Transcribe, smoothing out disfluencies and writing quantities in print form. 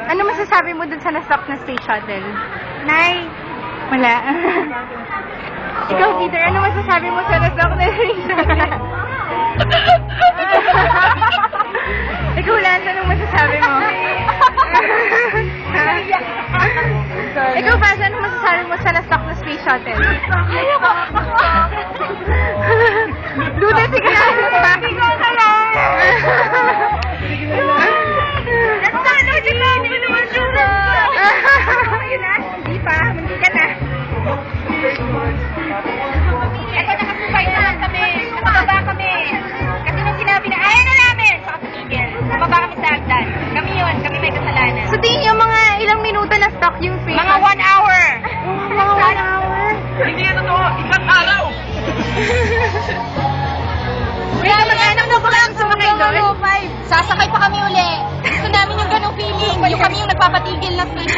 Ano masasabi mo dun sa na-stop na space shuttle? Nay. Wala. Ikaw, Peter, ano masasabi mo sa na-stop na space shuttle? Ikaw, Lance, anong masasabi mo? Ikaw, Bas, anong masasabi mo sa na-stop na space shuttle? Duda, sige na. Hindi ko alam. Hindi pa, hindi ka na. Eto, nakasubay na kami. Nakababa kami. Kasi nung sinabi na, ayaw na namin. Saka tumigil. Nakababa kami sa hagdan. Kami yun. Kami may kasalanan. So, tingin yung mga ilang minuto na stock yung space? Mga 1 hour. Mga 1 hour? Hindi yan totoo. Isang araw. Wala mag-anak mo pala ang sumakay doon? Sasakay pa kami uli. Gusto namin yung ganong feeling. Yung kami yung nagpapatigil na space.